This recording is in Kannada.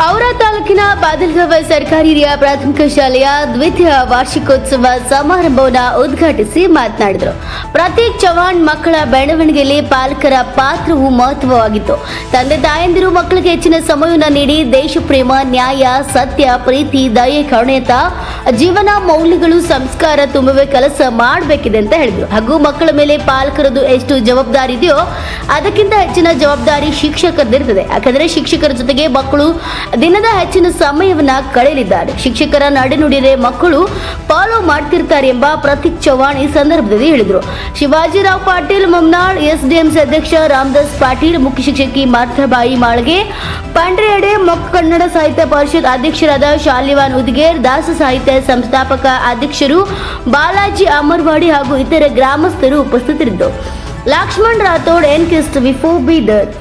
ಔರಾ ತಾಲೂಕಿನ ಬಾದಲ್ಗಾವ ಸರ್ಕಾರಿ ಹಿರಿಯ ಪ್ರಾಥಮಿಕ ಶಾಲೆಯ ದ್ವಿತೀಯ ವಾರ್ಷಿಕೋತ್ಸವ ಸಮಾರಂಭವನ್ನು ಉದ್ಘಾಟಿಸಿ ಮಾತನಾಡಿದರು. ಪ್ರತೀಕ್ ಚವಾಣ್ ಮಕ್ಕಳ ಬೆಳವಣಿಗೆಯಲ್ಲಿ ಪಾಲಕರ ಪಾತ್ರವು ಮಹತ್ವವಾಗಿತ್ತು. ತಂದೆ ತಾಯಂದಿರು ಮಕ್ಕಳಿಗೆ ಹೆಚ್ಚಿನ ಸಮಯವನ್ನು ನೀಡಿ ದೇಶ ಪ್ರೇಮ, ನ್ಯಾಯ, ಸತ್ಯ, ಪ್ರೀತಿ, ದಯೆ, ಕರುಣೆತ ಜೀವನ ಮೌಲ್ಯಗಳು, ಸಂಸ್ಕಾರ ತುಂಬುವ ಕೆಲಸ ಮಾಡಬೇಕಿದೆ ಅಂತ ಹೇಳಿದರು. ಹಾಗೂ ಮಕ್ಕಳ ಮೇಲೆ ಪಾಲಕರದು ಎಷ್ಟು ಜವಾಬ್ದಾರಿ ಇದೆಯೋ ಅದಕ್ಕಿಂತ ಹೆಚ್ಚಿನ ಜವಾಬ್ದಾರಿ ಶಿಕ್ಷಕರದಿರ್ತದೆ. ಯಾಕಂದರೆ ಶಿಕ್ಷಕರ ಜೊತೆಗೆ ಮಕ್ಕಳು ದಿನದ ಹೆಚ್ಚಿನ ಸಮಯವನ್ನ ಕಳೆಯಲಿದ್ದಾರೆ. ಶಿಕ್ಷಕರ ನಡೆನುಡಿರೆ ಮಕ್ಕಳು ಫಾಲೋ ಮಾಡ್ತಿರ್ತಾರೆ ಎಂಬ ಪ್ರತೀಕ್ ಚವಾಣ್ ಈ ಸಂದರ್ಭದಲ್ಲಿ ಹೇಳಿದರು. ಶಿವಾಜಿರಾವ್ ಪಾಟೀಲ್ ಮಮ್ನಾಳ್, ಎಸ್ಡಿಎಂಸಿ ಅಧ್ಯಕ್ಷ ರಾಮದಾಸ್ ಪಾಟೀಲ್, ಮುಖ್ಯ ಶಿಕ್ಷಕಿ ಮಾರ್ಥಾಬಾಯಿ ಮಾಳ್ಗೆ, ಪಾಂಡ್ರೆಯಡೆ, ಕನ್ನಡ ಸಾಹಿತ್ಯ ಪರಿಷತ್ ಅಧ್ಯಕ್ಷರಾದ ಶಾಲಿವಾನ್ ಉದ್ಗೇರ್, ದಾಸ ಸಾಹಿತ್ಯ ಸಂಸ್ಥಾಪಕ ಅಧ್ಯಕ್ಷರು ಬಾಲಾಜಿ ಅಮರ್ವಾಡಿ ಹಾಗೂ ಇತರೆ ಗ್ರಾಮಸ್ಥರು ಉಪಸ್ಥಿತರಿದ್ದರು. ಲಕ್ಷ್ಮಣ್ ರಾಥೋಡ್, ಎನ್ ಕಿಸ್ಟ್, ವಿಫೋ ಬೀದರ್.